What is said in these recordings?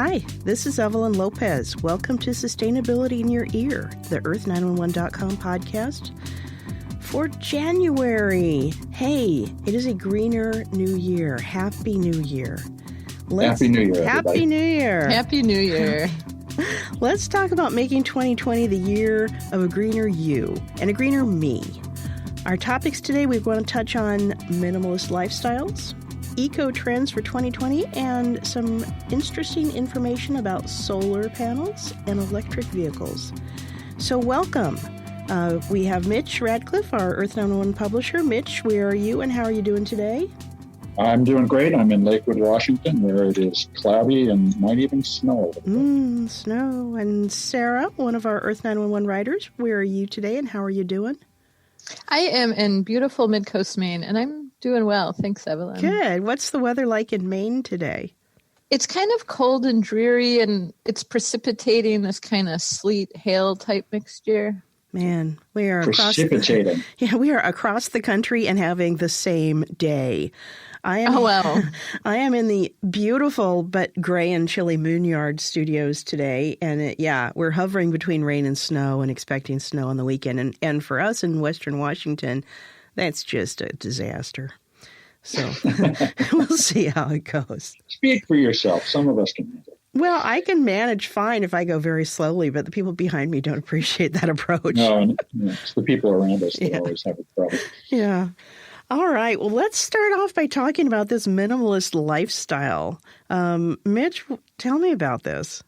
Hi, this is Evelyn Lopez. Welcome to Sustainability in Your Ear, the Earth911.com podcast for January. Hey, it is a greener new year. Happy New Year. Happy New Year, Happy everybody. New Year. Happy New Year. Let's talk about making 2020 the year of a greener you and a greener me. Our topics today, we're going to touch on minimalist lifestyles, eco trends for 2020, and some interesting information about solar panels and electric vehicles. So welcome. We have Mitch Ratcliffe, our Earth911 publisher. Mitch, where are you and how are you doing today? I'm doing great. I'm in Lakewood, Washington, where it is cloudy and might even snow. Snow. And Sarah, one of our Earth911 writers, where are you today and how are you doing? I am in beautiful Mid-Coast Maine, and I'm doing well. Thanks, Evelyn. Good. What's the weather like in Maine today? It's kind of cold and dreary, and it's precipitating this kind of sleet, hail type mixture. Man, we are precipitating. We are across the country and having the same day. I am in the beautiful but gray and chilly Moonyard studios today, and we're hovering between rain and snow and expecting snow on the weekend. And for us in Western Washington, that's just a disaster. So we'll see how it goes. Speak for yourself. Some of us can handle it. Well, I can manage fine if I go very slowly, but the people behind me don't appreciate that approach. No, it's the people around us that always have a problem. Yeah. All right. Well, let's start off by talking about this minimalist lifestyle. Mitch, tell me about this.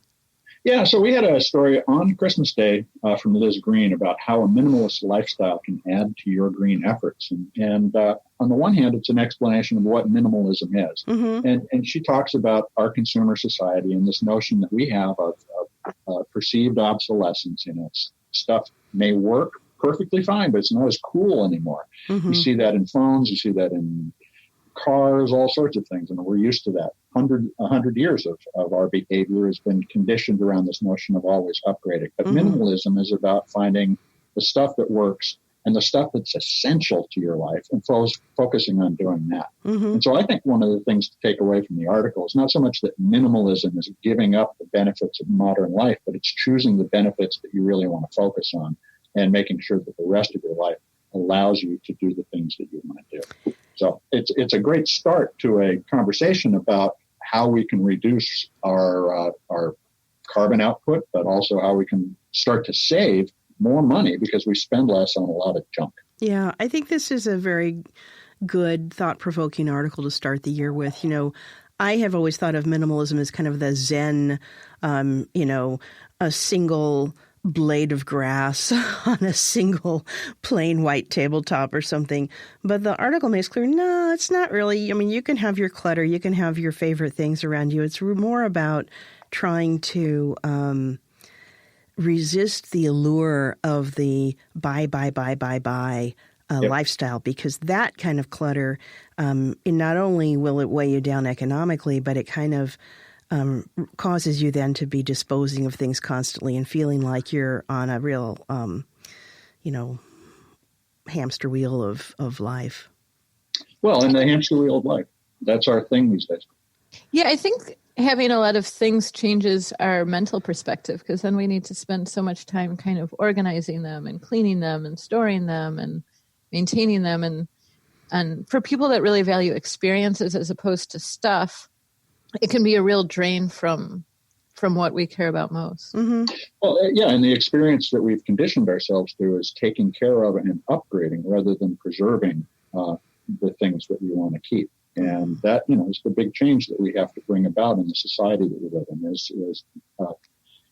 Yeah, so we had a story on Christmas Day from Liz Green about how a minimalist lifestyle can add to your green efforts. And on the one hand, it's an explanation of what minimalism is. Mm-hmm. And she talks about our consumer society and this notion that we have of perceived obsolescence. Stuff may work perfectly fine, but it's not as cool anymore. Mm-hmm. You see that in phones, you see that in cars, all sorts of things. And we're used to that. 100 years of our behavior has been conditioned around this notion of always upgrading. But minimalism is about finding the stuff that works and the stuff that's essential to your life and focusing on doing that. Mm-hmm. And so I think one of the things to take away from the article is not so much that minimalism is giving up the benefits of modern life, but it's choosing the benefits that you really want to focus on and making sure that the rest of your life allows you to do the things that you want to do. So it's a great start to a conversation about how we can reduce our carbon output, but also how we can start to save more money because we spend less on a lot of junk. Yeah, I think this is a very good, thought-provoking article to start the year with. I have always thought of minimalism as kind of the Zen, a single blade of grass on a single plain white tabletop or something. But the article makes clear, no, it's not really. I mean, you can have your clutter. You can have your favorite things around you. It's more about trying to resist the allure of the buy lifestyle, because that kind of clutter, not only will it weigh you down economically, but it kind of causes you then to be disposing of things constantly and feeling like you're on a real, hamster wheel of life. Well, in the hamster wheel of life, that's our thing these days. Yeah, I think having a lot of things changes our mental perspective, because then we need to spend so much time kind of organizing them and cleaning them and storing them and maintaining them. And for people that really value experiences as opposed to stuff, it can be a real drain from what we care about most. Mm-hmm. Well, and the experience that we've conditioned ourselves to is taking care of and upgrading rather than preserving the things that we want to keep. And that, is the big change that we have to bring about in the society that we live in.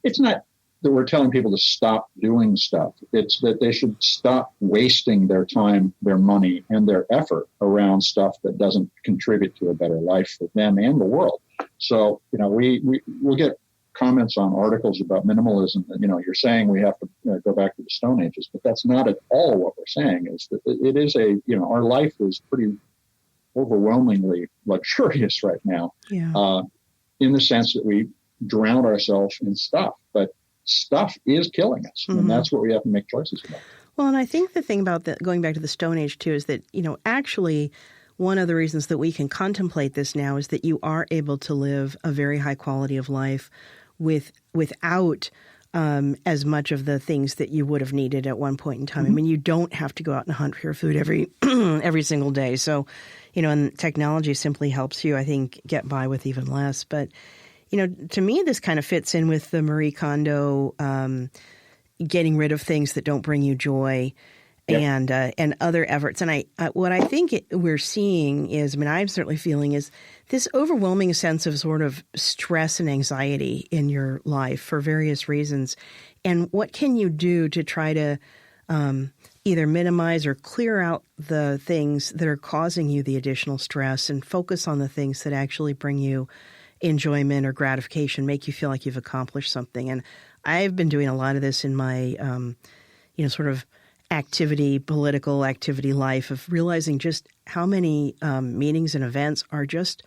It's not that we're telling people to stop doing stuff. It's that they should stop wasting their time, their money, and their effort around stuff that doesn't contribute to a better life for them and the world. So, we'll get comments on articles about minimalism. You're saying we have to go back to the Stone Ages, but that's not at all what we're saying. Is that it is our life is pretty overwhelmingly luxurious right now, in the sense that we drown ourselves in stuff. But stuff is killing us, and that's what we have to make choices about. Well, and I think the thing about going back to the Stone Age, too, is that, actually one of the reasons that we can contemplate this now is that you are able to live a very high quality of life without as much of the things that you would have needed at one point in time. I mean, you don't have to go out and hunt for your food every single day. So, and technology simply helps you, I think, get by with even less. But, to me, this kind of fits in with the Marie Kondo getting rid of things that don't bring you joy. Yep. And other efforts. And what I think we're seeing is, I'm certainly feeling is this overwhelming sense of sort of stress and anxiety in your life for various reasons. And what can you do to try to either minimize or clear out the things that are causing you the additional stress and focus on the things that actually bring you enjoyment or gratification, make you feel like you've accomplished something. And I've been doing a lot of this in my, sort of political activity life of realizing just how many meetings and events are just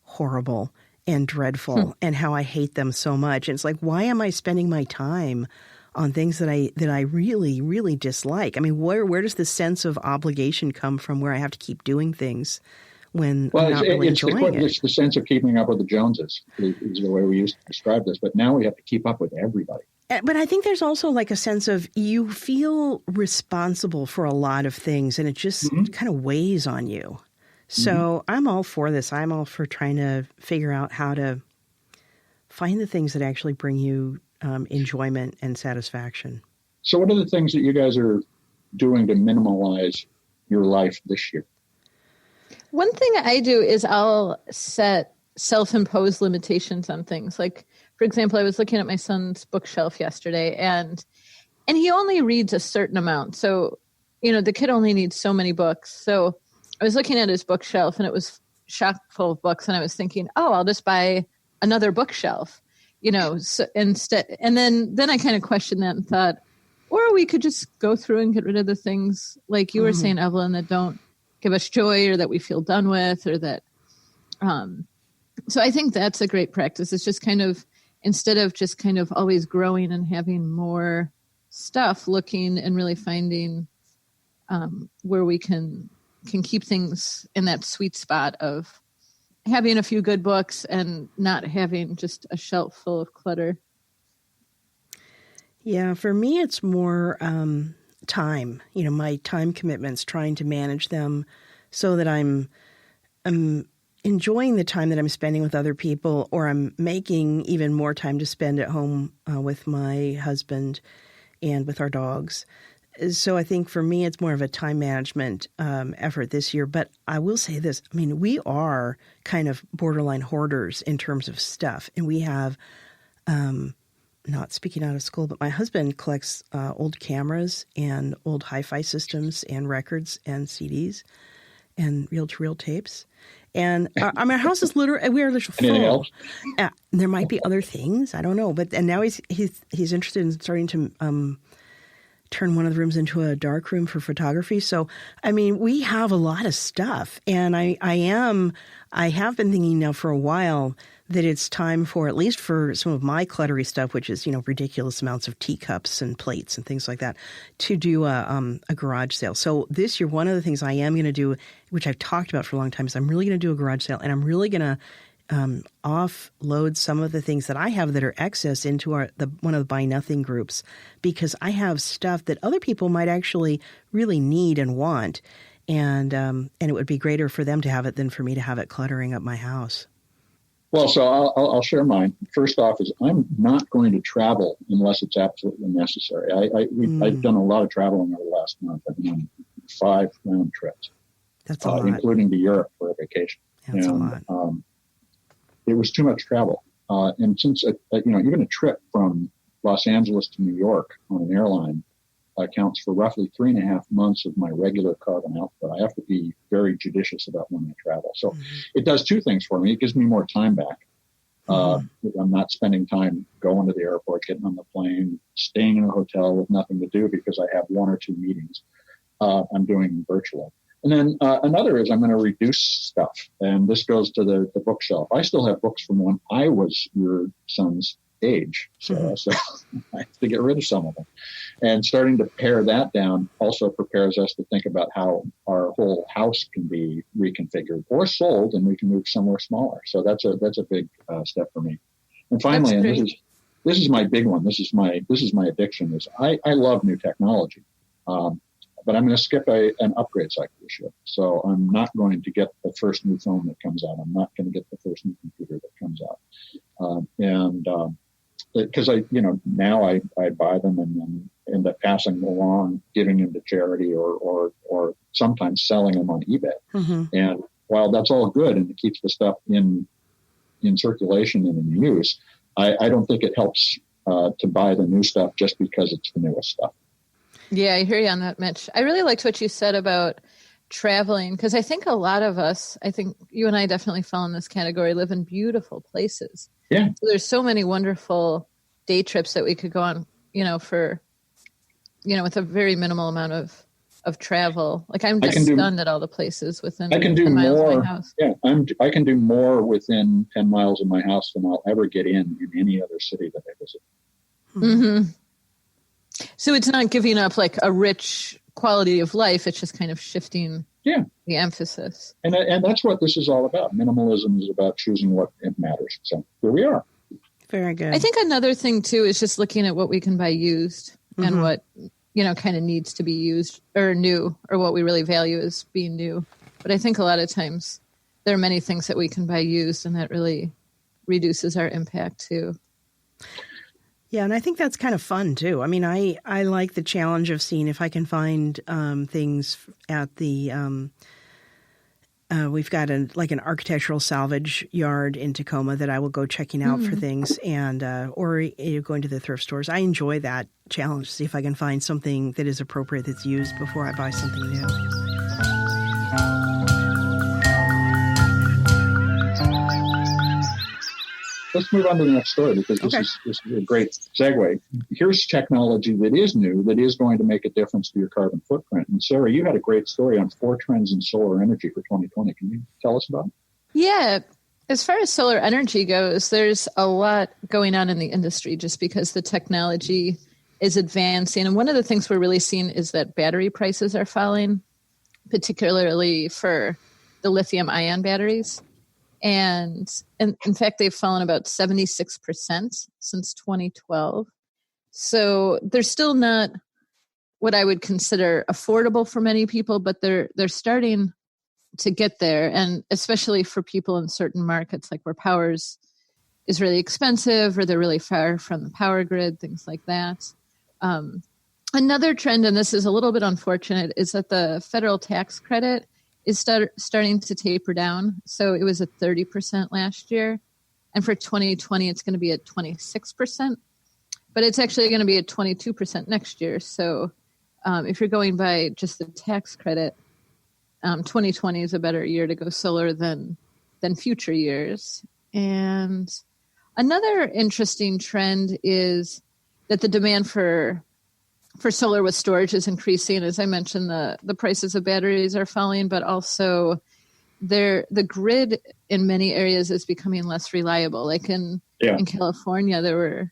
horrible and dreadful and how I hate them so much. And it's like, why am I spending my time on things that I really, really dislike? I mean, where does this sense of obligation come from where I have to keep doing things when I'm not really enjoying it? It's the sense of keeping up with the Joneses is the way we used to describe this. But now we have to keep up with everybody. But I think there's also like a sense of you feel responsible for a lot of things and it just kind of weighs on you. So I'm all for this. I'm all for trying to figure out how to find the things that actually bring you enjoyment and satisfaction. So what are the things that you guys are doing to minimalize your life this year? One thing I do is I'll set self-imposed limitations on things. Like, for example, I was looking at my son's bookshelf yesterday and he only reads a certain amount. So, the kid only needs so many books. So I was looking at his bookshelf and it was chock full of books. And I was thinking, I'll just buy another bookshelf, so instead. And then I kind of questioned that and thought, or we could just go through and get rid of the things like you were saying, Evelyn, that don't give us joy or that we feel done with or that, so I think that's a great practice. It's just kind of, instead of just kind of always growing and having more stuff, looking and really finding where we can keep things in that sweet spot of having a few good books and not having just a shelf full of clutter. Yeah, for me, it's more time, my time commitments, trying to manage them so that I'm enjoying the time that I'm spending with other people, or I'm making even more time to spend at home with my husband and with our dogs. So I think for me, it's more of a time management effort this year. But I will say this. We are kind of borderline hoarders in terms of stuff. And we have, not speaking out of school, but my husband collects old cameras and old hi-fi systems and records and CDs and reel-to-reel tapes. And our house is literally, we are literally full. Anything else? There might be other things. I don't know. And now he's interested in starting to turn one of the rooms into a dark room for photography. So, we have a lot of stuff. And I have been thinking now for a while that it's time for, at least for some of my cluttery stuff, which is, ridiculous amounts of teacups and plates and things like that, to do a garage sale. So this year, one of the things I am going to do, which I've talked about for a long time, is I'm really going to do a garage sale, and I'm really going to offload some of the things that I have that are excess into one of the Buy Nothing groups, because I have stuff that other people might actually really need and want, and it would be greater for them to have it than for me to have it cluttering up my house. Well, so I'll share mine. First off is I'm not going to travel unless it's absolutely necessary. I've done a lot of traveling over the last month. I've been on 5 round trips. That's a lot. Including to Europe for a vacation. That's a lot. It was too much travel. And since, even a trip from Los Angeles to New York on an airline accounts for roughly 3.5 months of my regular carbon output. I have to be very judicious about when I travel. So it does 2 things for me. It gives me more time back. I'm not spending time going to the airport, getting on the plane, staying in a hotel with nothing to do because I have 1 or 2 meetings. I'm doing virtually. And then another is I'm going to reduce stuff. And this goes to the bookshelf. I still have books from when I was your son's age. So I have to get rid of some of them. And starting to pare that down also prepares us to think about how our whole house can be reconfigured or sold, and we can move somewhere smaller. So that's a big step for me. And finally, and this is my big one. This is my addiction. Is I love new technology, but I'm going to skip an upgrade cycle this year. So I'm not going to get the first new phone that comes out. I'm not going to get the first new computer that comes out, because now I buy them and then end up passing them along, giving them to charity, or sometimes selling them on eBay. Mm-hmm. And while that's all good and it keeps the stuff in circulation and in use, I don't think it helps to buy the new stuff just because it's the newest stuff. Yeah, I hear you on that, Mitch. I really liked what you said about traveling, because I think a lot of us, I think you and I definitely fall in this category, live in beautiful places. Yeah. So there's so many wonderful day trips that we could go on, with a very minimal amount of travel. Like I'm just stunned at all the places within 10 miles of my house. Yeah, I can do more within 10 miles of my house than I'll ever get in any other city that I visit. Mm-hmm. So it's not giving up like a rich quality of life. It's just kind of shifting the emphasis. And that's what this is all about. Minimalism is about choosing what matters. So here we are. Very good. I think another thing too is just looking at what we can buy used and what, kind of needs to be used or new, or what we really value as being new. But I think a lot of times there are many things that we can buy used, and that really reduces our impact too. Yeah, and I think that's kind of fun too. I mean, I like the challenge of seeing if I can find things at the we've got an architectural salvage yard in Tacoma that I will go checking out for things, and or going to the thrift stores. I enjoy that challenge, see if I can find something that is appropriate that's used before I buy something new. Let's move on to the next story, because this is a great segue. Here's technology that is new, that is going to make a difference to your carbon footprint. And Sarah, you had a great story on 4 trends in solar energy for 2020. Can you tell us about it? Yeah. As far as solar energy goes, there's a lot going on in the industry just because the technology is advancing. And one of the things we're really seeing is that battery prices are falling, particularly for the lithium-ion batteries. And in fact, they've fallen about 76% since 2012. So they're still not what I would consider affordable for many people, but they're starting to get there. And especially for people in certain markets, like where power is really expensive, or they're really far from the power grid, things like that. Another trend, and this is a little bit unfortunate, is that the federal tax credit is starting to taper down. So it was at 30% last year. And for 2020, it's going to be at 26%. But it's actually going to be at 22% next year. So if you're going by just the tax credit, 2020 is a better year to go solar than future years. And another interesting trend is that the demand for solar with storage is increasing. As I mentioned, the prices of batteries are falling, but also the grid in many areas is becoming less reliable. Like in California, there were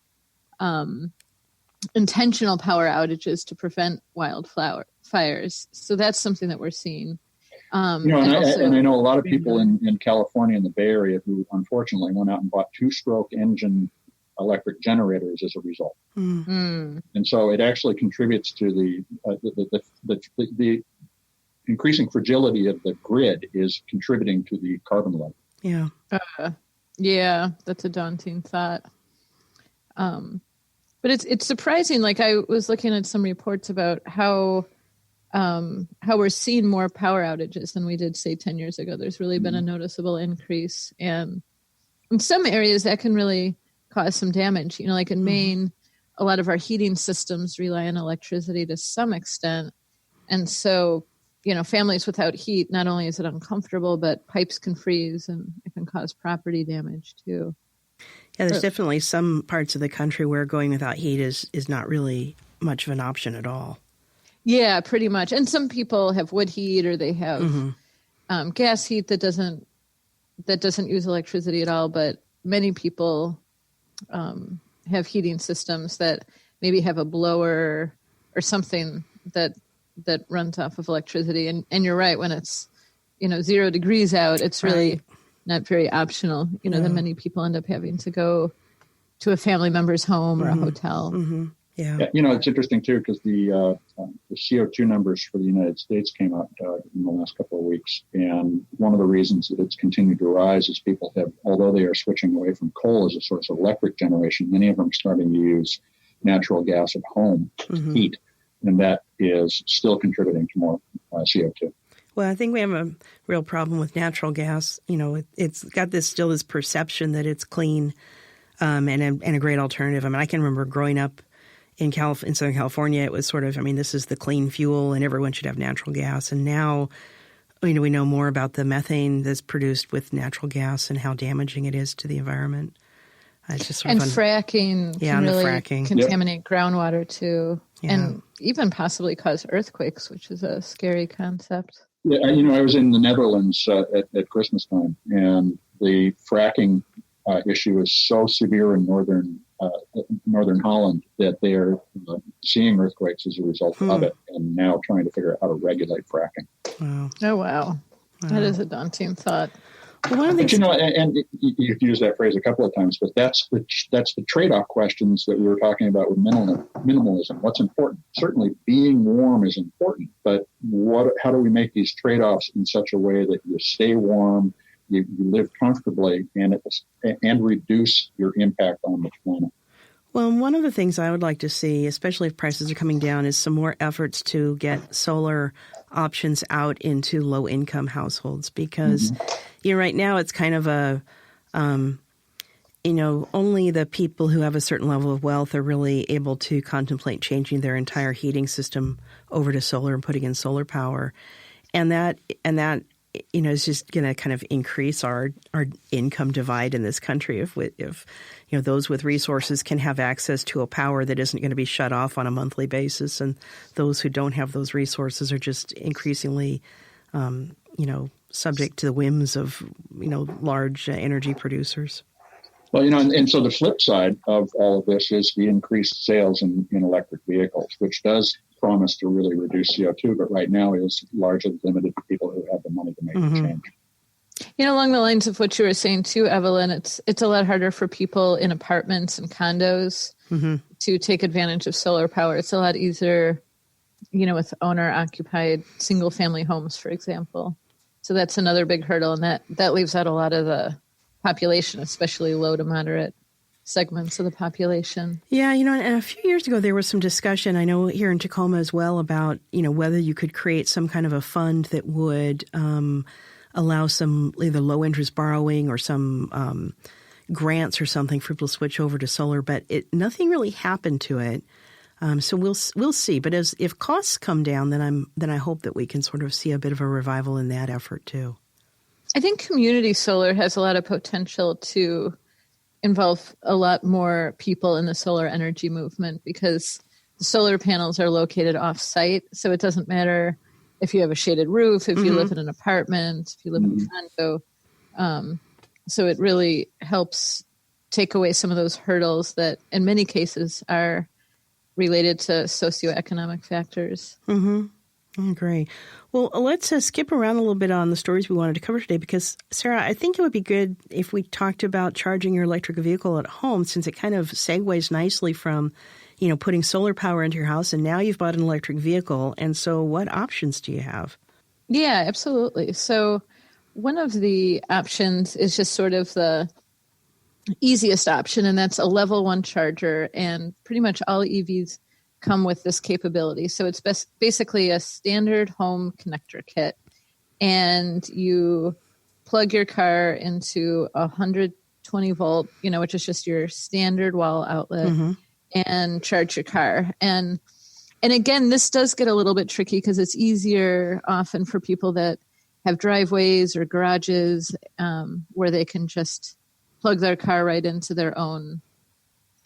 intentional power outages to prevent wildfires. So that's something that we're seeing. And I know a lot of people in California and the Bay Area who unfortunately went out and bought 2-stroke engine electric generators as a result. Mm-hmm. And so it actually contributes to the increasing fragility of the grid is contributing to the carbon level. Yeah. Yeah, that's a daunting thought. But it's surprising. Like I was looking at some reports about how we're seeing more power outages than we did, say, 10 years ago. There's really been a noticeable increase. And in some areas that can really cause some damage. Like in Maine, a lot of our heating systems rely on electricity to some extent. And so, families without heat, not only is it uncomfortable, but pipes can freeze and it can cause property damage too. Yeah, there's definitely some parts of the country where going without heat is not really much of an option at all. Yeah, pretty much. And some people have wood heat, or they have gas heat that doesn't use electricity at all. But many people have heating systems that maybe have a blower or something that runs off of electricity. And you're right, when it's 0 degrees out, it's really not very optional. Then many people end up having to go to a family member's home or a hotel. Mm-hmm. Yeah. It's interesting too, because the CO2 numbers for the United States came out in the last couple of weeks, and one of the reasons that it's continued to rise is people have, although they are switching away from coal as a source of electric generation, many of them are starting to use natural gas at home to heat, and that is still contributing to more CO2. Well, I think we have a real problem with natural gas. It's got this perception that it's clean and a great alternative. I mean, I can remember growing up in Southern California, it was sort of, this is the clean fuel and everyone should have natural gas. And now, we know more about the methane that's produced with natural gas and how damaging it is to the environment. It's just sort of fracking can really contaminate groundwater too, and even possibly cause earthquakes, which is a scary concept. Yeah, I was in the Netherlands at Christmas time, and the fracking issue is so severe in northern Holland that they are seeing earthquakes as a result of it, and now trying to figure out how to regulate fracking. Wow. Oh, wow. That is a daunting thought. Well, one of the things, and you've used that phrase a couple of times, but that's the trade-off questions that we were talking about with minimalism. What's important? Certainly, being warm is important, but how do we make these trade-offs in such a way that you stay warm, you live comfortably, and reduce your impact on the planet? Well, one of the things I would like to see, especially if prices are coming down, is some more efforts to get solar options out into low-income households, because right now it's kind of a only the people who have a certain level of wealth are really able to contemplate changing their entire heating system over to solar and putting in solar power, and that is just going to kind of increase our income divide in this country. If those with resources can have access to a power that isn't going to be shut off on a monthly basis, and those who don't have those resources are just increasingly, subject to the whims of, large energy producers. Well, and so the flip side of all of this is the increased sales in electric vehicles, which does promise to really reduce CO2, but right now is largely limited to people who have the money to make the change. Along the lines of what you were saying too, Evelyn, it's a lot harder for people in apartments and condos to take advantage of solar power. It's a lot easier, with owner-occupied single-family homes, for example. So that's another big hurdle, and that leaves out a lot of the population, especially low to moderate segments of the population. Yeah, and a few years ago there was some discussion, I know here in Tacoma as well, about, whether you could create some kind of a fund that would allow some either low-interest borrowing or some grants or something for people to switch over to solar, but nothing really happened to it. So we'll see. But if costs come down, then I hope that we can sort of see a bit of a revival in that effort too. I think community solar has a lot of potential to involve a lot more people in the solar energy movement, because the solar panels are located off-site, so it doesn't matter if you have a shaded roof, if you live in an apartment, if you live in a condo. So it really helps take away some of those hurdles that in many cases are related to socioeconomic factors. I agree. Well, let's skip around a little bit on the stories we wanted to cover today, because, Sarah, I think it would be good if we talked about charging your electric vehicle at home, since it kind of segues nicely from, putting solar power into your house, and now you've bought an electric vehicle. And so what options do you have? Yeah, absolutely. So one of the options is just sort of the easiest option, and that's a level 1 charger, and pretty much all EVs come with this capability. So it's basically a standard home connector kit, and you plug your car into 120 volt, which is just your standard wall outlet, and charge your car. And again, this does get a little bit tricky because it's easier often for people that have driveways or garages where they can just plug their car right into their own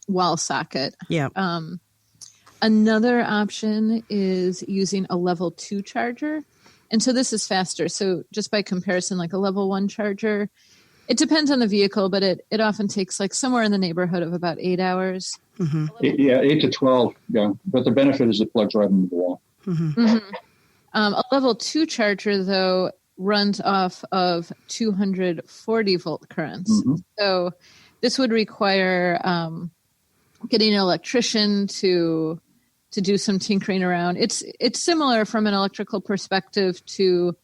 wall socket. Yeah. Another option is using a level 2 charger. And so this is faster. So just by comparison, like a level 1 charger It depends on the vehicle, but it often takes like somewhere in the neighborhood of about 8 hours. Mm-hmm. 8 to 12. Yeah. But the benefit is it plugs right into the wall. Mm-hmm. Mm-hmm. A level 2 charger, though, runs off of 240 volt currents. Mm-hmm. So this would require getting an electrician to do some tinkering around. It's similar from an electrical perspective to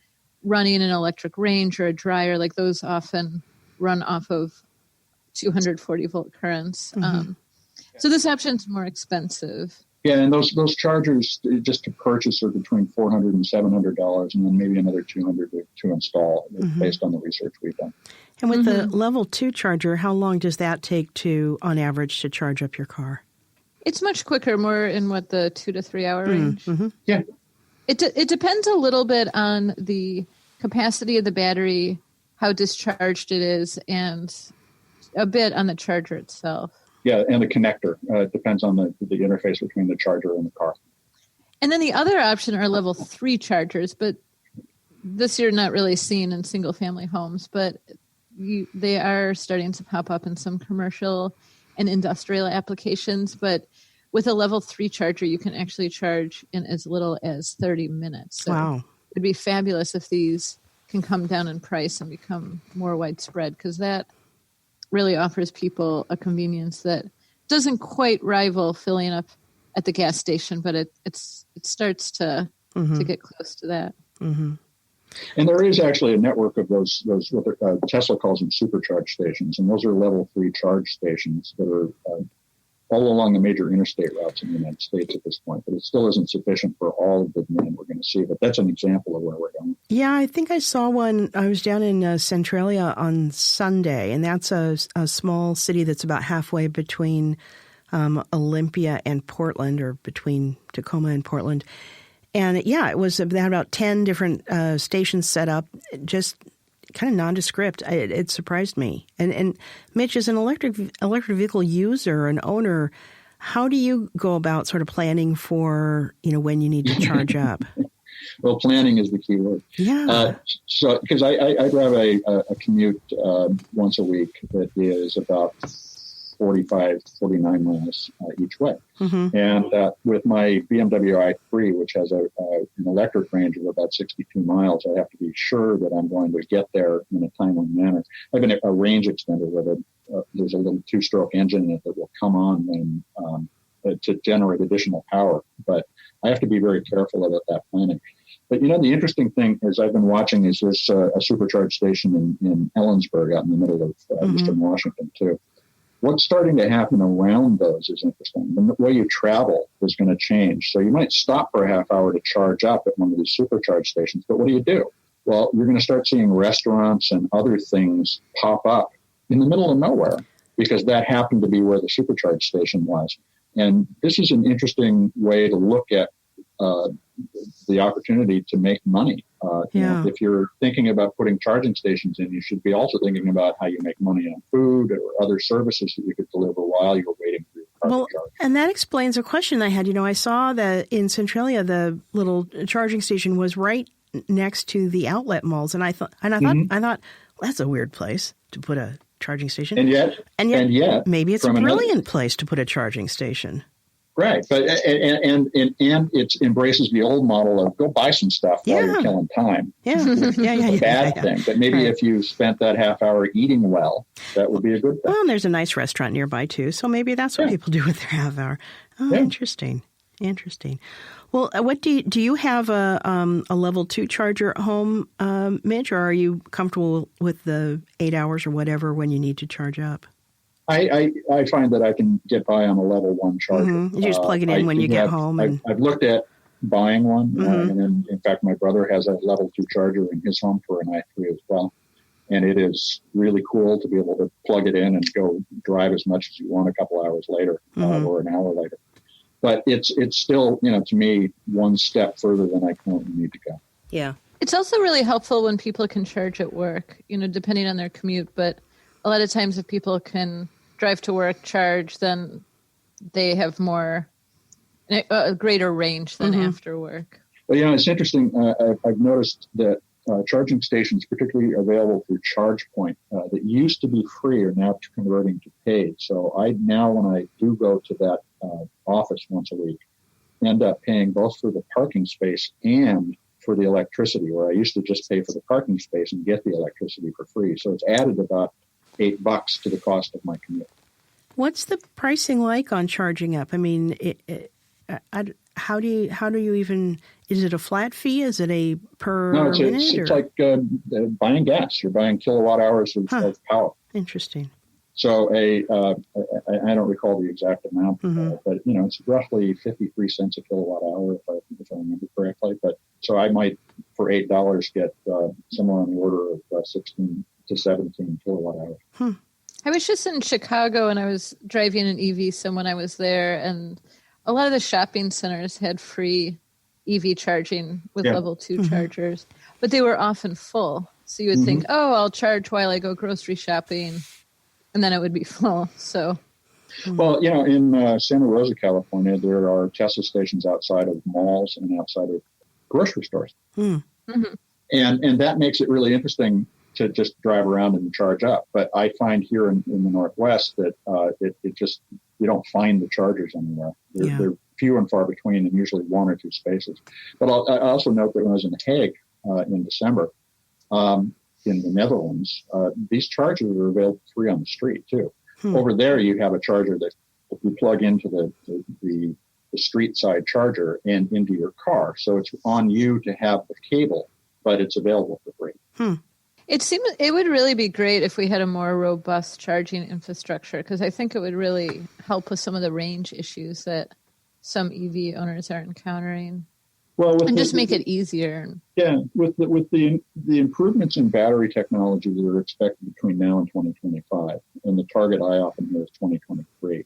running an electric range or a dryer. Like those often run off of 240 volt currents. Mm-hmm. So this option's more expensive. Yeah, and those chargers just to purchase are between $400 and $700, and then maybe another $200 to install, based on the research we've done. And with the level 2 charger, how long does that take on average, to charge up your car? It's much quicker, more in the 2 to 3 hour range. Mm-hmm. Yeah. It depends a little bit on the capacity of the battery, how discharged it is, and a bit on the charger itself. Yeah, and the connector. It depends on the interface between the charger and the car. And then the other option are level 3 chargers, but this you're not really seen in single-family homes, but they are starting to pop up in some commercial and industrial applications. But with a level 3 charger, you can actually charge in as little as 30 minutes. So wow. It'd be fabulous if these can come down in price and become more widespread, because that really offers people a convenience that doesn't quite rival filling up at the gas station, but it starts to get close to that. Mm-hmm. And there is actually a network of those what Tesla calls them supercharge stations, and those are level 3 charge stations that are all along the major interstate routes in the United States at this point. But it still isn't sufficient for all of the demand we're going to see. But that's an example of where we're going. Yeah, I think I saw one. I was down in Centralia on Sunday, and that's a small city that's about halfway between Olympia and Portland, or between Tacoma and Portland. And they had about 10 different stations set up, just kind of nondescript. It surprised me. And Mitch, as an electric vehicle user, an owner, how do you go about sort of planning for, when you need to charge up? Well, planning is the key word. Yeah. So, because I drive a commute once a week that is about 49 miles each way. Mm-hmm. And with my BMW i3, which has an electric range of about 62 miles, I have to be sure that I'm going to get there in a timely manner. I have a range extender with there's a little 2-stroke engine in it that will come on when to generate additional power. But I have to be very careful about that planning. But, the interesting thing is I've been watching is there's a supercharge station in Ellensburg out in the middle of eastern Washington, too. What's starting to happen around those is interesting. The way you travel is going to change. So you might stop for a half hour to charge up at one of these supercharge stations, but what do? Well, you're going to start seeing restaurants and other things pop up in the middle of nowhere because that happened to be where the supercharge station was. And this is an interesting way to look at the opportunity to make money. If you're thinking about putting charging stations in, you should be also thinking about how you make money on food or other services that you could deliver while you're waiting for your car to charge. And that explains a question I had. I saw that in Centralia, the little charging station was right next to the outlet malls, and I thought, well, that's a weird place to put a charging station. And yet, maybe it's a brilliant place to put a charging station. Right, but and it embraces the old model of go buy some stuff while you're killing time. It's a bad thing, but maybe if you spent that half hour eating well, that would be a good thing. Well, and there's a nice restaurant nearby too, so maybe that's what people do with their half hour. Oh, interesting. Well, what do you have a level 2 charger at home, Mitch, or are you comfortable with the 8 hours or whatever when you need to charge up? I find that I can get by on a level 1 charger. Mm-hmm. You just plug it in when you get home. I've looked at buying one, and then, in fact, my brother has a level 2 charger in his home for an i3 as well. And it is really cool to be able to plug it in and go drive as much as you want a couple hours later or an hour later. But it's still, to me, one step further than I currently need to go. Yeah. It's also really helpful when people can charge at work, depending on their commute. But a lot of times if people can drive to work, charge, then they have a greater range than after work. Well, it's interesting. I've noticed that charging stations, particularly available through ChargePoint, that used to be free are now converting to paid. So when I do go to that office once a week, end up paying both for the parking space and for the electricity, where I used to just pay for the parking space and get the electricity for free. So it's added about $8 to the cost of my commute. What's the pricing like on charging up? I mean, how do you even? Is it a flat fee? Is it a per minute? No, it's like buying gas. You're buying kilowatt hours of power. Interesting. So I don't recall the exact amount, but it's roughly 53 cents a kilowatt hour if I remember correctly. But so I might for $8 get somewhere on the order of 16 to 17 kilowatt hours. I was just in Chicago and I was driving an EV when I was there, and a lot of the shopping centers had free EV charging with level 2 chargers, but they were often full. So you would think, I'll charge while I go grocery shopping, and then it would be full. So, well, in Santa Rosa, California, there are Tesla stations outside of malls and outside of grocery stores. And that makes it really interesting to just drive around and charge up. But I find here in the Northwest that it just, you don't find the chargers anywhere. They're few and far between, and usually one or two spaces. But I also note that when I was in The Hague in December, in the Netherlands, these chargers are available free on the street too. Over there, you have a charger that you plug into the street side charger and into your car. So it's on you to have the cable, but it's available for free. It seems it would really be great if we had a more robust charging infrastructure, because I think it would really help with some of the range issues that some EV owners are encountering. Well, just make it easier. Yeah, with the improvements in battery technology that are expected between now and 2025, and the target I often hear is 2023,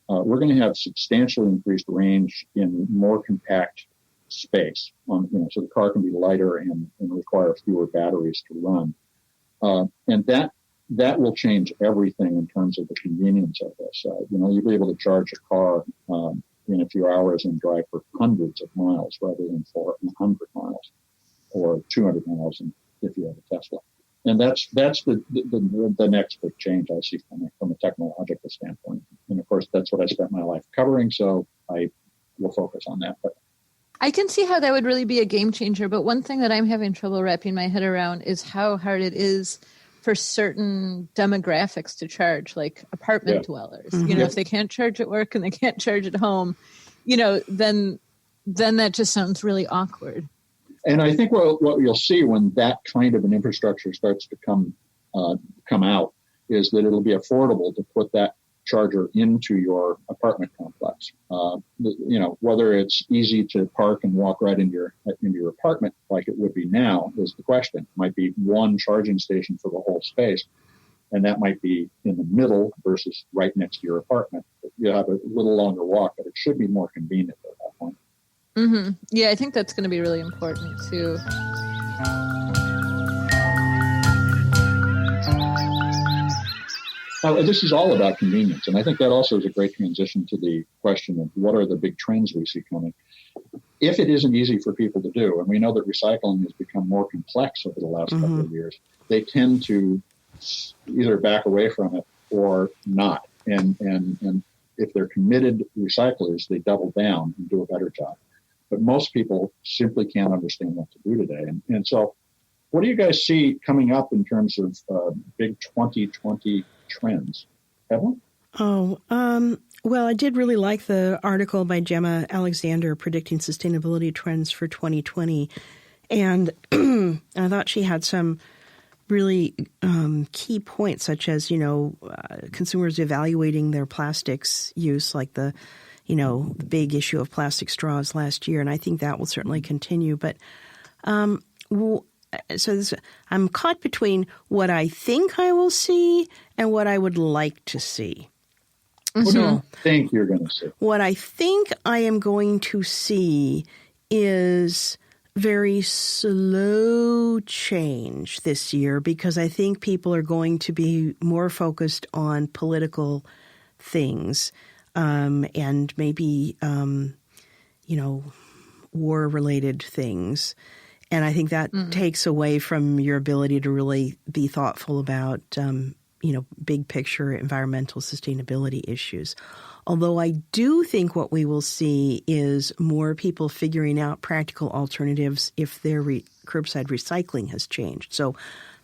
we're going to have substantially increased range in more compact space. So the car can be lighter and require fewer batteries to run, and that will change everything in terms of the convenience of this. You'll be able to charge a car in a few hours and drive for hundreds of miles rather than 400 miles or 200 miles if you have a Tesla. And that's the next big change I see from a technological standpoint. And of course, that's what I spent my life covering, so I will focus on that. But I can see how that would really be a game changer. But one thing that I'm having trouble wrapping my head around is how hard it is for certain demographics to charge, like apartment dwellers. If they can't charge at work and they can't charge at home, then that just sounds really awkward. And I think what you'll see when that kind of an infrastructure starts to come out is that it'll be affordable to put that charger into your apartment complex. Whether it's easy to park and walk right into your apartment like it would be now is the question. It might be one charging station for the whole space, and that might be in the middle versus right next to your apartment. You'll have a little longer walk, but it should be more convenient at that point. Yeah, I think that's going to be really important too. Now, this is all about convenience, and I think that also is a great transition to the question of what are the big trends we see coming. If it isn't easy for people to do, and we know that recycling has become more complex over the last couple of years, they tend to either back away from it or not. And if they're committed recyclers, they double down and do a better job. But most people simply can't understand what to do today. And so what do you guys see coming up in terms of big 2020 trends? Evelyn? Well, I did really like the article by Gemma Alexander predicting sustainability trends for 2020. And I thought she had some really key points, such as, consumers evaluating their plastics use, like the big issue of plastic straws last year. And I think that will certainly continue. But I'm caught between what I think I will see and what I would like to see. What do you think you're going to see? What I think I am going to see is very slow change this year, because I think people are going to be more focused on political things and maybe, war-related things. And I think that takes away from your ability to really be thoughtful about, big picture environmental sustainability issues. Although I do think what we will see is more people figuring out practical alternatives if their curbside recycling has changed. So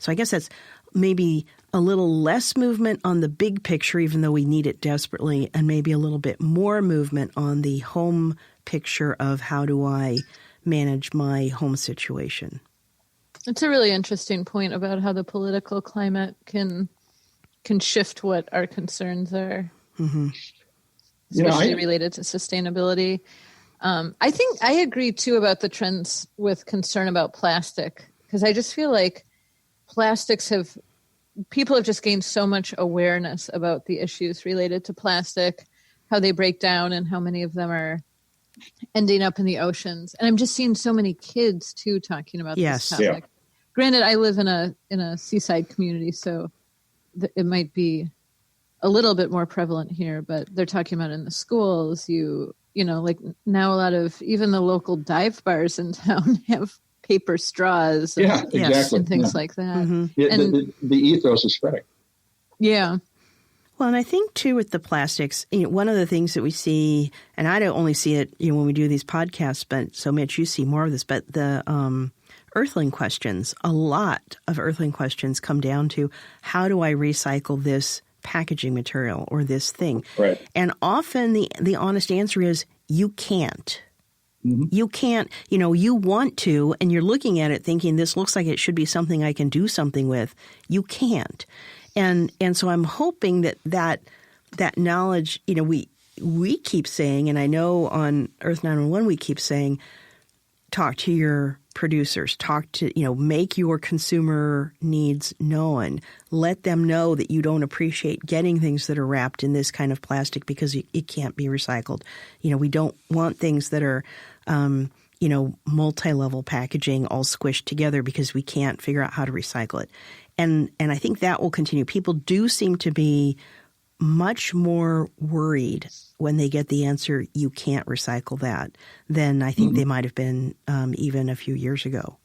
I guess that's maybe a little less movement on the big picture, even though we need it desperately, and maybe a little bit more movement on the home picture of how do I manage my home situation. It's a really interesting point about how the political climate can shift what our concerns are, especially related to sustainability. I think I agree, too, about the trends with concern about plastic, because I just feel like people have just gained so much awareness about the issues related to plastic, how they break down and how many of them are ending up in the oceans. And I'm just seeing so many kids, too, talking about this topic. Yeah. Granted, I live in a seaside community, so it might be a little bit more prevalent here, but they're talking about in the schools. Like now a lot of even the local dive bars in town have paper straws and things like that. Mm-hmm. The ethos is spreading. Yeah. Well, and I think, too, with the plastics, one of the things that we see, and I don't only see it when we do these podcasts, but so Mitch, you see more of this, but the Earthling Questions, a lot of Earthling Questions come down to how do I recycle this packaging material or this thing? Right. And often the honest answer is you can't. Mm-hmm. You can't, you want to, and you're looking at it thinking this looks like it should be something I can do something with. You can't. And so I'm hoping that knowledge, we keep saying, and I know on Earth911 we keep saying, talk to your producers, make your consumer needs known. Let them know that you don't appreciate getting things that are wrapped in this kind of plastic because it can't be recycled. We don't want things that are, multi-level packaging all squished together because we can't figure out how to recycle it. And I think that will continue. People do seem to be much more worried when they get the answer, you can't recycle that, than I think they might have been even a few years ago.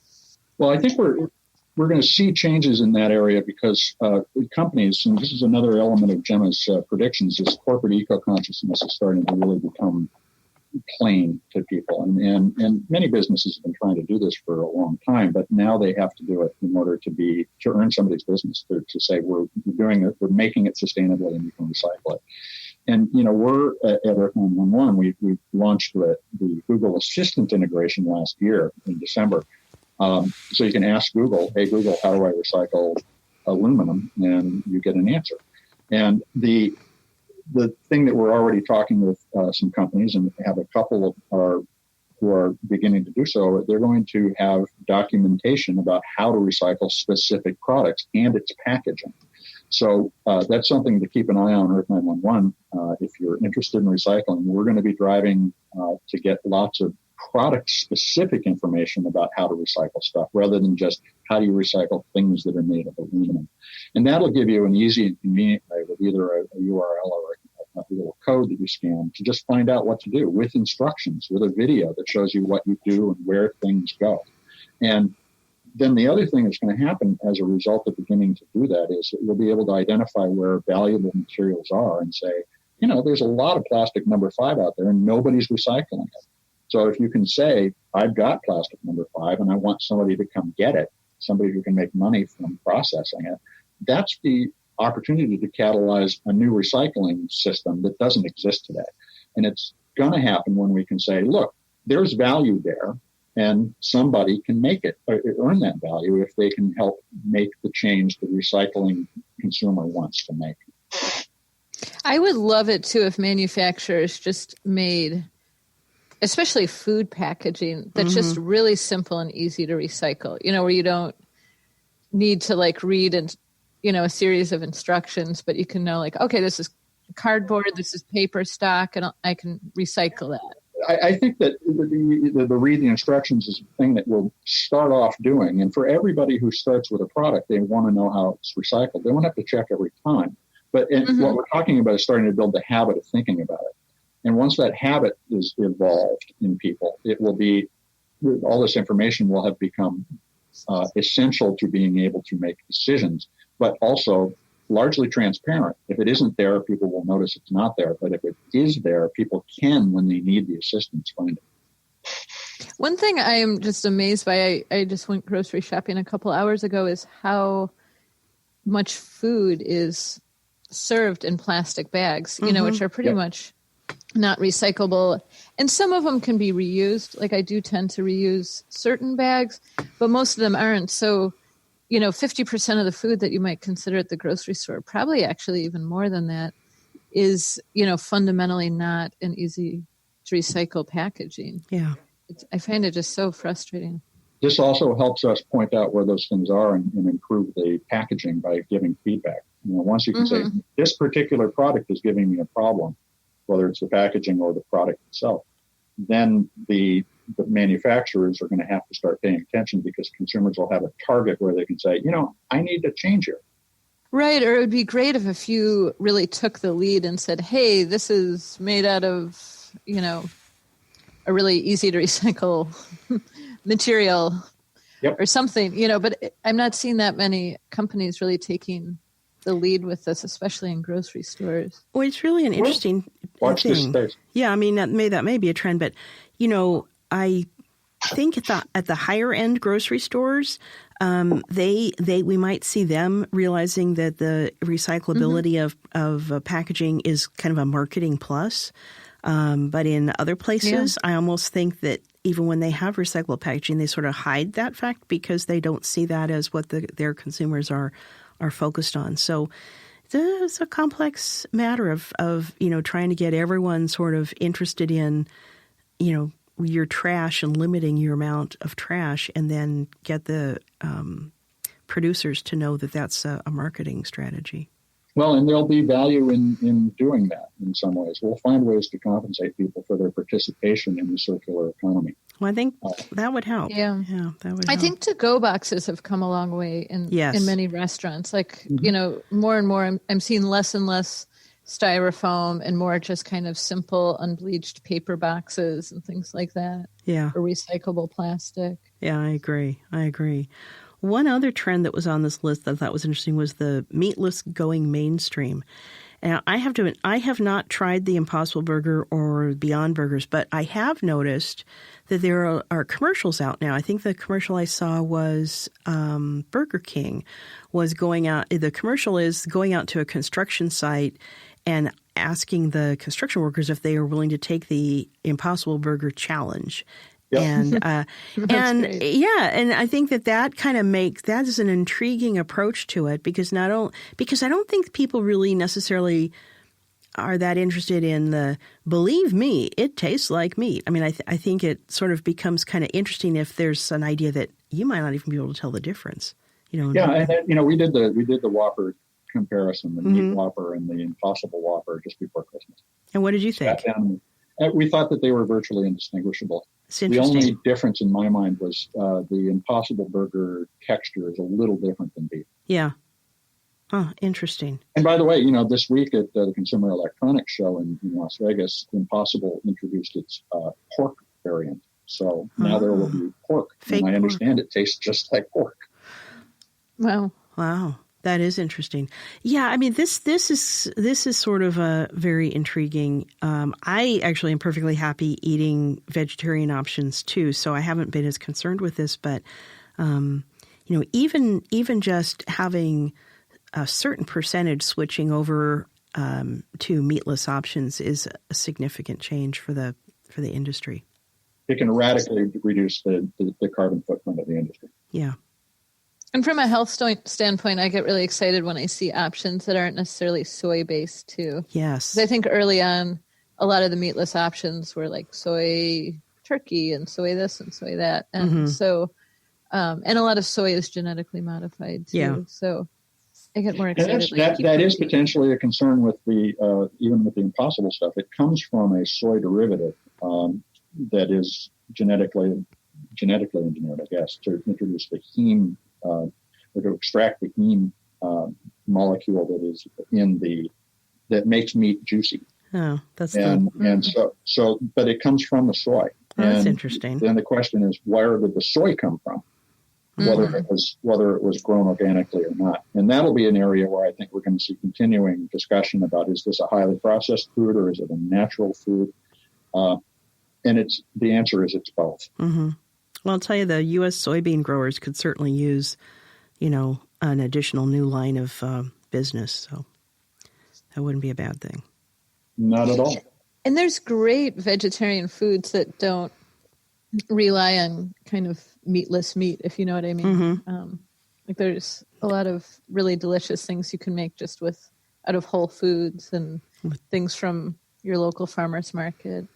Well, I think we're going to see changes in that area because companies, and this is another element of Gemma's predictions, is corporate eco-consciousness is starting to really become plain to people. And many businesses have been trying to do this for a long time, but now they have to do it in order to earn somebody's business, to say we're doing it, we're making it sustainably and you can recycle it. And, we're at Earth911, we launched the Google Assistant integration last year in December. So you can ask Google, hey, Google, how do I recycle aluminum? And you get an answer. And the thing that we're already talking with some companies, and have a couple who are beginning to do so, they're going to have documentation about how to recycle specific products and its packaging. So that's something to keep an eye on Earth911. If you're interested in recycling, we're going to be driving to get lots of product-specific information about how to recycle stuff, rather than just how do you recycle things that are made of aluminum. And that'll give you an easy and convenient way with either a URL or a little code that you scan to just find out what to do, with instructions, with a video that shows you what you do and where things go. And then the other thing that's going to happen as a result of beginning to do that is that you'll be able to identify where valuable materials are and say, there's a lot of plastic number 5 out there and nobody's recycling it. So if you can say, I've got plastic number 5 and I want somebody to come get it, somebody who can make money from processing it, that's the opportunity to catalyze a new recycling system that doesn't exist today. And it's going to happen when we can say, look, there's value there and somebody can make it, or earn that value if they can help make the change the recycling consumer wants to make. I would love it too if manufacturers just made, especially food packaging, that's just really simple and easy to recycle, where you don't need to read and, a series of instructions, but you can know okay, this is cardboard, this is paper stock, and I can recycle that. I think that the read the instructions is a thing that we'll start off doing. And for everybody who starts with a product, they want to know how it's recycled. They won't have to check every time. But what we're talking about is starting to build the habit of thinking about it. And once that habit is evolved in people, it will be all this information will have become essential to being able to make decisions, but also largely transparent. If it isn't there, people will notice it's not there. But if it is there, people can, when they need the assistance, find it. One thing I am just amazed by, I just went grocery shopping a couple hours ago, is how much food is served in plastic bags, which are pretty much not recyclable. And some of them can be reused. Like I do tend to reuse certain bags, but most of them aren't. So, 50% of the food that you might consider at the grocery store, probably actually even more than that, is, fundamentally not an easy to recycle packaging. Yeah. I find it just so frustrating. This also helps us point out where those things are and improve the packaging by giving feedback. Once you can say, this particular product is giving me a problem, whether it's the packaging or the product itself, then the manufacturers are going to have to start paying attention, because consumers will have a target where they can say, I need to change here. Right. Or it would be great if a few really took the lead and said, hey, this is made out of, a really easy to recycle material or something, but I'm not seeing that many companies really taking the lead with this, especially in grocery stores. Well, it's really an interesting watch thing. This space. Yeah, I mean, that may be a trend, but, I think at the higher end grocery stores, we might see them realizing that the recyclability of packaging is kind of a marketing plus. But in other places, I almost think that even when they have recyclable packaging, they sort of hide that fact because they don't see that as what their consumers are focused on. So it's a complex matter of trying to get everyone sort of interested in, your trash and limiting your amount of trash, and then get the producers to know that that's a marketing strategy. Well, and there'll be value in doing that in some ways. We'll find ways to compensate people for their participation in the circular economy. Well, I think that would help. Yeah, that would help. I think to-go boxes have come a long way in many restaurants. Like, more and more, I'm seeing less and less styrofoam and more just kind of simple unbleached paper boxes and things like that. Yeah. Or recyclable plastic. Yeah, I agree. One other trend that was on this list that I thought was interesting was the meatless going mainstream. Now, I have to admit, I have not tried the Impossible Burger or Beyond Burgers, but I have noticed that there are commercials out now. I think the commercial I saw was Burger King was going out. The commercial is going out to a construction site and asking the construction workers if they are willing to take the Impossible Burger challenge. Yep. And I think that kind of that is an intriguing approach to it, because I don't think people really necessarily are that interested in the, believe me, it tastes like meat. I mean, I think it sort of becomes kind of interesting if there's an idea that you might not even be able to tell the difference. Yeah, and we did the Whopper comparison, the meat Whopper and the Impossible Whopper, just before Christmas. And what did you think? We thought that they were virtually indistinguishable. The only difference in my mind was the Impossible Burger texture is a little different than beef. Yeah. Oh, interesting. And by the way, this week at the Consumer Electronics Show in Las Vegas, Impossible introduced its pork variant. So now there will be pork. Fake and I pork. understand it tastes just like pork. Wow. That is interesting. Yeah, I mean, this is sort of a very intriguing. I actually am perfectly happy eating vegetarian options too, so I haven't been as concerned with this. But even just having a certain percentage switching over to meatless options is a significant change for the industry. It can radically reduce the carbon footprint of the industry. Yeah. And from a health standpoint, I get really excited when I see options that aren't necessarily soy-based, too. Yes. 'Cause I think early on, a lot of the meatless options were like soy turkey and soy this and soy that. And so, and a lot of soy is genetically modified, too. Yeah. So I get more excited. That is potentially a concern with even with the Impossible stuff. It comes from a soy derivative that is genetically engineered, I guess, to introduce the heme, or to extract the heme molecule that is that makes meat juicy. Oh, that's but it comes from the soy. Oh, that's And interesting. then the question is, where did the soy come from? Whether it was grown organically or not. And that'll be an area where I think we're going to see continuing discussion about, is this a highly processed food or is it a natural food? And the answer is it's both. Mm-hmm. Well, I'll tell you, the U.S. soybean growers could certainly use, an additional new line of business. So that wouldn't be a bad thing. Not at all. And there's great vegetarian foods that don't rely on kind of meatless meat, if you know what I mean. Mm-hmm. Like there's a lot of really delicious things you can make just out of whole foods and things from your local farmer's market.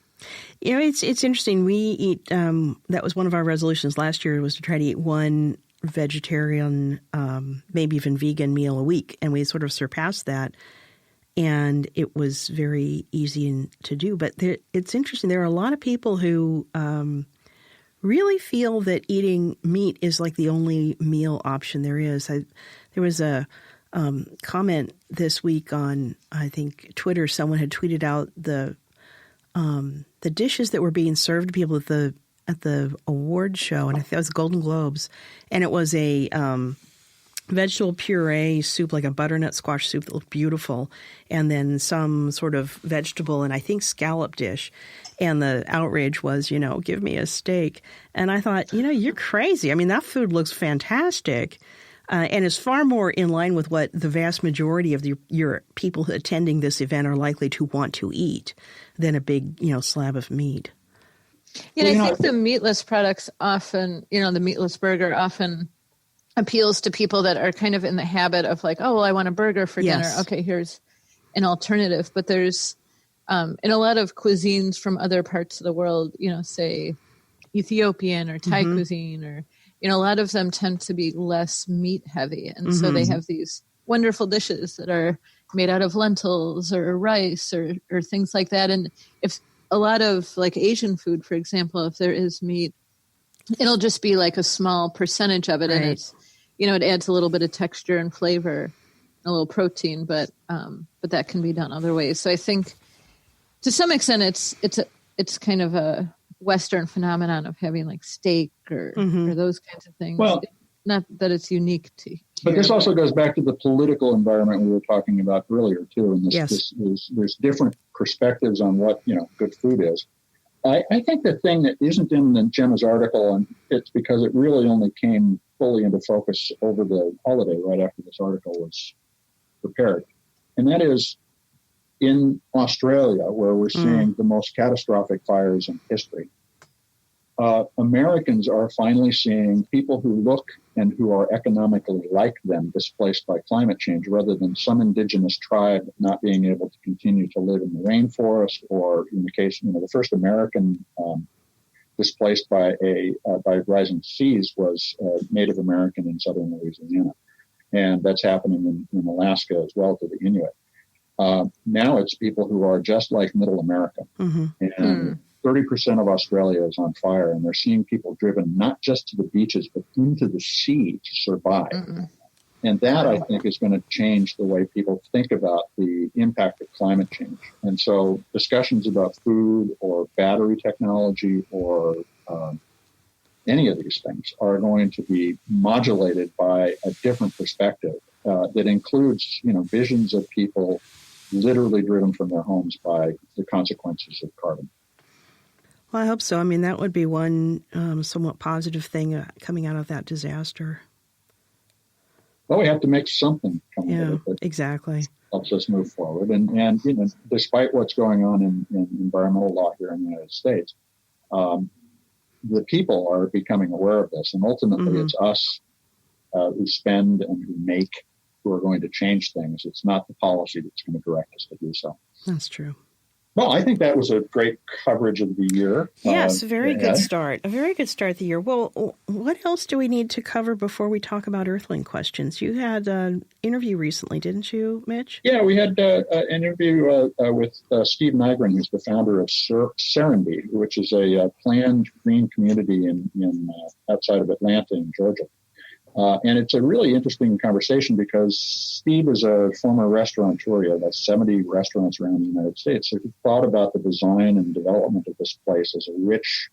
It's interesting. We eat, that was one of our resolutions last year, was to try to eat one vegetarian, maybe even vegan meal a week. And we sort of surpassed that. And it was very easy to do. But it's interesting. There are a lot of people who really feel that eating meat is like the only meal option there is. There was a comment this week on, I think, Twitter. Someone had tweeted out the dishes that were being served to people at the award show, and I think it was the Golden Globes, and it was a vegetable puree soup, like a butternut squash soup that looked beautiful, and then some sort of vegetable and I think scallop dish. And the outrage was, give me a steak. And I thought, you're crazy. I mean, that food looks fantastic and is far more in line with what the vast majority of your people attending this event are likely to want to eat than a big, slab of meat. Yeah, I think the meatless products often, the meatless burger often appeals to people that are kind of in the habit of like, oh, well, I want a burger for dinner. Okay, here's an alternative. But there's, in a lot of cuisines from other parts of the world, say Ethiopian or Thai cuisine, or, a lot of them tend to be less meat heavy. And so they have these wonderful dishes that are made out of lentils or rice or things like that. And if a lot of like Asian food, for example, if there is meat, it'll just be like a small percentage of it. Right. And it's, it adds a little bit of texture and flavor, a little protein, but that can be done other ways. So I think to some extent it's kind of a Western phenomenon of having like steak or those kinds of things. Well, not that it's unique to here. But this also goes back to the political environment we were talking about earlier too. And there's different perspectives on what, good food is. I think the thing that isn't in Gemma's article, and it's because it really only came fully into focus over the holiday right after this article was prepared, and that is in Australia, where we're seeing the most catastrophic fires in history. Americans are finally seeing people who look and who are economically like them displaced by climate change, rather than some indigenous tribe not being able to continue to live in the rainforest, or in the case, the first American displaced by rising seas was Native American in southern Louisiana. And that's happening in Alaska as well to the Inuit. Now it's people who are just like Middle America. And 30% of Australia is on fire, and they're seeing people driven not just to the beaches, but into the sea to survive. And that, I think, is going to change the way people think about the impact of climate change. And so discussions about food or battery technology or any of these things are going to be modulated by a different perspective that includes, visions of people literally driven from their homes by the consequences of carbon. Well, I hope so. I mean, that would be one somewhat positive thing coming out of that disaster. Well, we have to make something come out of it that exactly helps us move forward. And despite what's going on in environmental law here in the United States, the people are becoming aware of this. And ultimately, it's us who spend and who make who are going to change things. It's not the policy that's going to direct us to do so. That's true. Well, I think that was a great coverage of the year. Yes, a very good start. A very good start of the year. Well, what else do we need to cover before we talk about Earthling Questions? You had an interview recently, didn't you, Mitch? Yeah, we had an interview with Steve Nygren, who's the founder of Serenbe, which is a planned green community in outside of Atlanta in Georgia. And it's a really interesting conversation because Steve is a former restaurateur. He has 70 restaurants around the United States. So he thought about the design and development of this place as a rich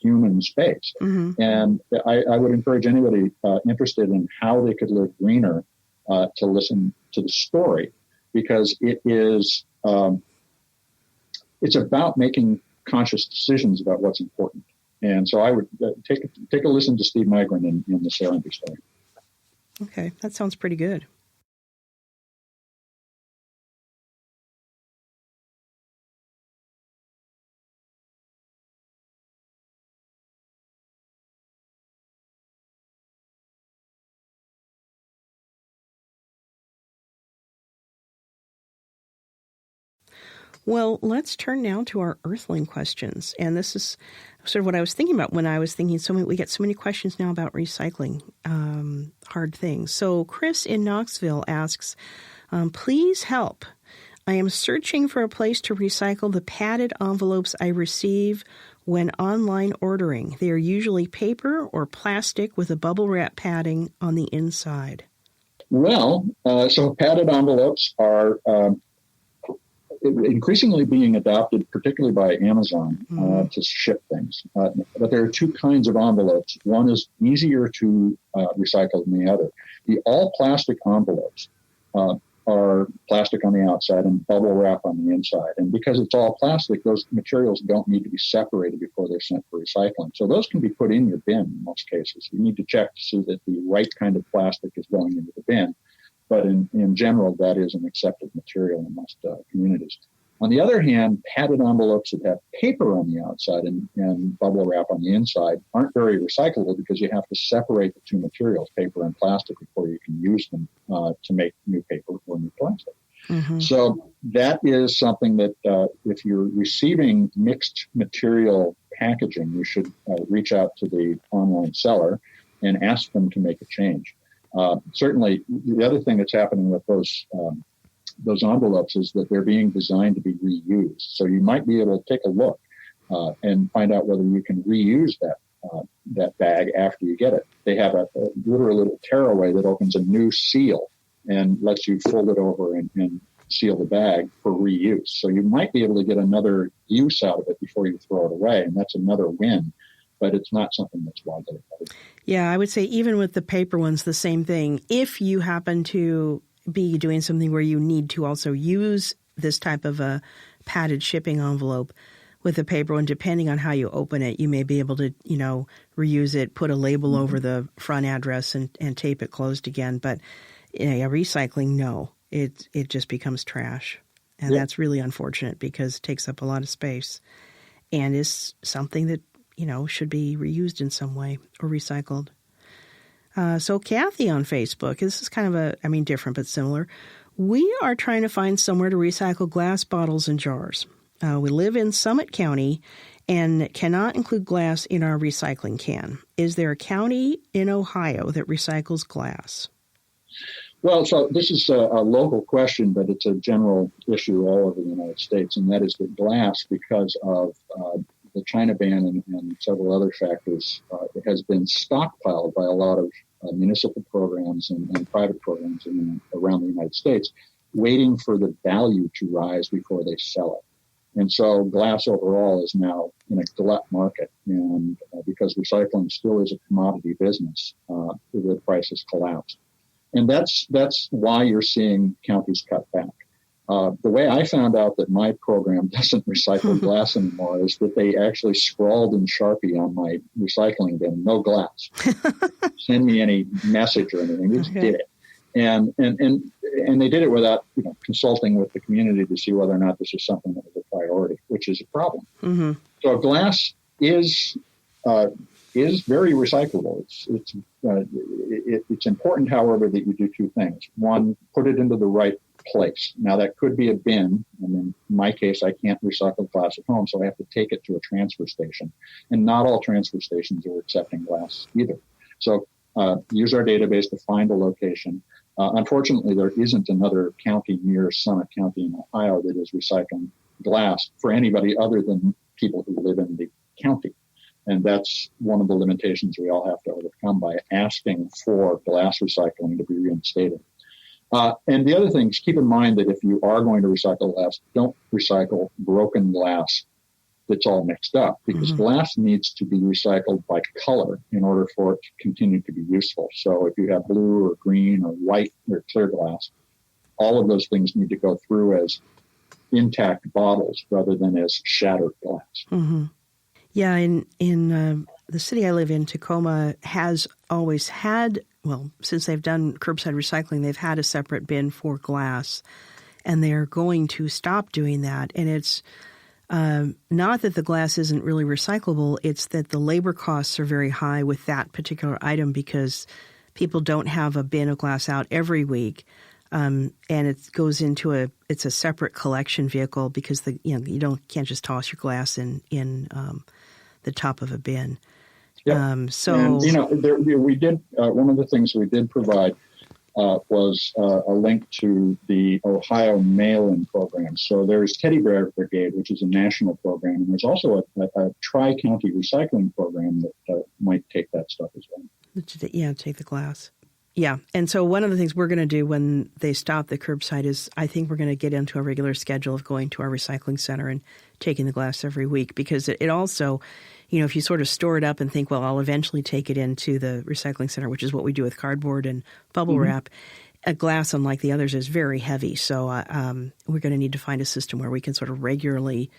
human space. Mm-hmm. And I would encourage anybody interested in how they could live greener to listen to the story, because it is it's about making conscious decisions about what's important. And so I would take a listen to Steve Migran in the Serenity story. Okay, that sounds pretty good. Well, let's turn now to our Earthling questions. And this is sort of what I was thinking about when I was thinking we get so many questions now about recycling hard things. So Chris in Knoxville asks, please help. I am searching for a place to recycle the padded envelopes I receive when online ordering. They are usually paper or plastic with a bubble wrap padding on the inside. Well, so padded envelopes are increasingly being adopted, particularly by Amazon, to ship things. But there are two kinds of envelopes. One is easier to recycle than the other. The all-plastic envelopes are plastic on the outside and bubble wrap on the inside. And because it's all plastic, those materials don't need to be separated before they're sent for recycling. So those can be put in your bin in most cases. You need to check to see that the right kind of plastic is going into the bin. But in general, that is an accepted material in most communities. On the other hand, padded envelopes that have paper on the outside and bubble wrap on the inside aren't very recyclable because you have to separate the two materials, paper and plastic, before you can use them to make new paper or new plastic. Mm-hmm. So that is something that if you're receiving mixed material packaging, you should reach out to the online seller and ask them to make a change. Certainly, the other thing that's happening with those envelopes is that they're being designed to be reused. So you might be able to take a look and find out whether you can reuse that bag after you get it. They have a literal little tearaway that opens a new seal and lets you fold it over and seal the bag for reuse. So you might be able to get another use out of it before you throw it away, and that's another win. But it's not something that's widely available. Yeah, I would say even with the paper ones, the same thing. If you happen to be doing something where you need to also use this type of a padded shipping envelope with the paper one, depending on how you open it, you may be able to, reuse it, put a label over the front address and tape it closed again. But recycling, no, it just becomes trash. And that's really unfortunate because it takes up a lot of space and is something that should be reused in some way or recycled. So Kathy on Facebook, this is kind of different but similar. We are trying to find somewhere to recycle glass bottles and jars. We live in Summit County and cannot include glass in our recycling can. Is there a county in Ohio that recycles glass? Well, so this is a local question, but it's a general issue all over the United States, and that is that glass, because of the China ban and several other factors, it has been stockpiled by a lot of municipal programs and private programs around the United States, waiting for the value to rise before they sell it. And so glass overall is now in a glut market, and because recycling still is a commodity business, the prices collapsed. And that's why you're seeing counties cut back. The way I found out that my program doesn't recycle glass anymore is that they actually scrawled in Sharpie on my recycling bin, no glass. Send me any message or anything. They just did it. And they did it without consulting with the community to see whether or not this is something that was a priority, which is a problem. Mm-hmm. So glass is very recyclable. It's important, however, that you do two things. One, put it into the right place. Now, that could be a bin, and in my case, I can't recycle glass at home, so I have to take it to a transfer station. And not all transfer stations are accepting glass either. So use our database to find a location. Unfortunately, there isn't another county near Summit County in Ohio that is recycling glass for anybody other than people who live in the county. And that's one of the limitations we all have to overcome by asking for glass recycling to be reinstated. And the other thing is, keep in mind that if you are going to recycle glass, don't recycle broken glass that's all mixed up, because glass needs to be recycled by color in order for it to continue to be useful. So if you have blue or green or white or clear glass, all of those things need to go through as intact bottles rather than as shattered glass. Mm-hmm. Yeah, in the city I live in, Tacoma has always had, well, since they've done curbside recycling, they've had a separate bin for glass, and they're going to stop doing that. And it's not that the glass isn't really recyclable, it's that the labor costs are very high with that particular item because people don't have a bin of glass out every week. And it goes into it's a separate collection vehicle because you can't just toss your glass in the top of a bin. Yep. And, we did one of the things we did provide was a link to the Ohio mail-in program. So there's Teddy Bear Brigade, which is a national program, and there's also a tri-county recycling program that might take that stuff as well. Yeah, take the glass. Yeah, and so one of the things we're going to do when they stop the curbside is I think we're going to get into a regular schedule of going to our recycling center and taking the glass every week, because it also, if you sort of store it up and think, well, I'll eventually take it into the recycling center, which is what we do with cardboard and bubble wrap, a glass, unlike the others, is very heavy. So we're going to need to find a system where we can sort of regularly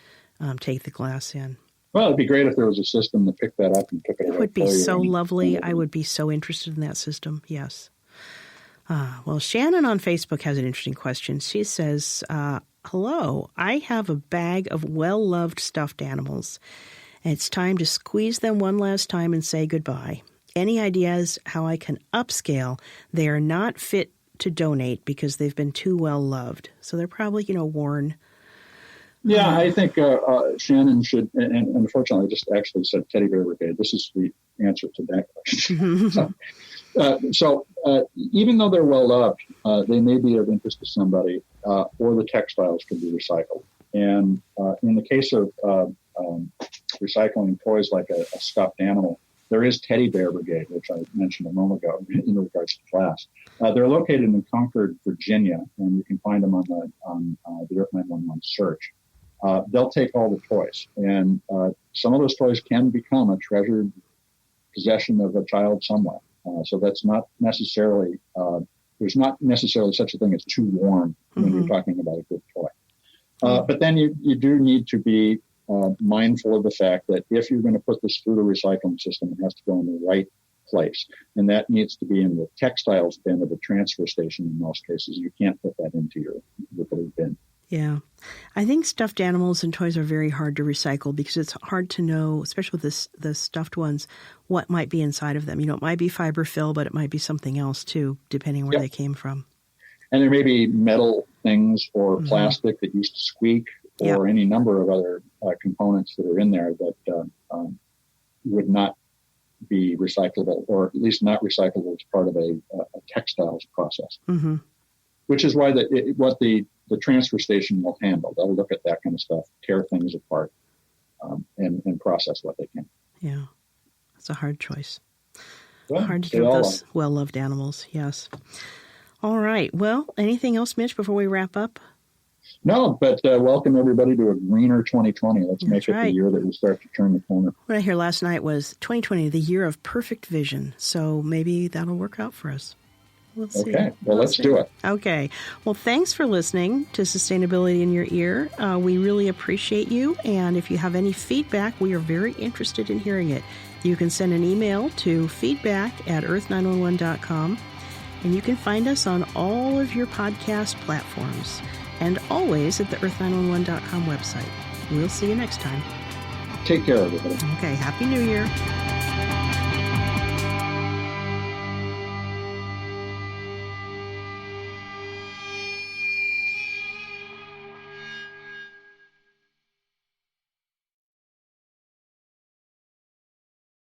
take the glass in. Well, it'd be great if there was a system that picked that up and took it away. It would be so lovely. I would be so interested in that system, yes. Well, Shannon on Facebook has an interesting question. She says, hello, I have a bag of well-loved stuffed animals. It's time to squeeze them one last time and say goodbye. Any ideas how I can upscale? They are not fit to donate because they've been too well-loved. So they're probably, worn. Yeah, I think Shannon should, and unfortunately I just actually said Teddy Bear Brigade. This is the answer to that question. So even though they're well loved, they may be of interest to somebody, or the textiles can be recycled. And in the case of recycling toys like a stuffed animal, there is Teddy Bear Brigade, which I mentioned a moment ago in regards to glass. They're located in Concord, Virginia, and you can find them on the Earth911 search. They'll take all the toys, and some of those toys can become a treasured possession of a child somewhere. So that's not necessarily, there's not necessarily such a thing as too worn when you're talking about a good toy. But then you do need to be mindful of the fact that if you're going to put this through the recycling system, it has to go in the right place. And that needs to be in the textiles bin of the transfer station in most cases. You can't put that into your blue bin. Yeah. I think stuffed animals and toys are very hard to recycle because it's hard to know, especially with the stuffed ones, what might be inside of them. It might be fiber fill, but it might be something else too, depending where they came from. And there may be metal things or plastic that used to squeak or any number of other components that are in there that would not be recyclable, or at least not recyclable as part of a textiles process. Mm-hmm. Which is why what the transfer station will handle. They'll look at that kind of stuff, tear things apart, and process what they can. Yeah, it's a hard choice. Well, hard to do with those well-loved animals, yes. All right. Well, anything else, Mitch, before we wrap up? No, but welcome everybody to a greener 2020. Let's make it the year that we start to turn the corner. What I hear last night was 2020, the year of perfect vision. So maybe that'll work out for us. We'll see. Okay, well, let's do it. Okay. Well, thanks for listening to Sustainability in Your Ear. We really appreciate you. And if you have any feedback, we are very interested in hearing it. You can send an email to feedback@earth911.com. And you can find us on all of your podcast platforms and always at the earth911.com website. We'll see you next time. Take care, everybody. Okay. Happy New Year.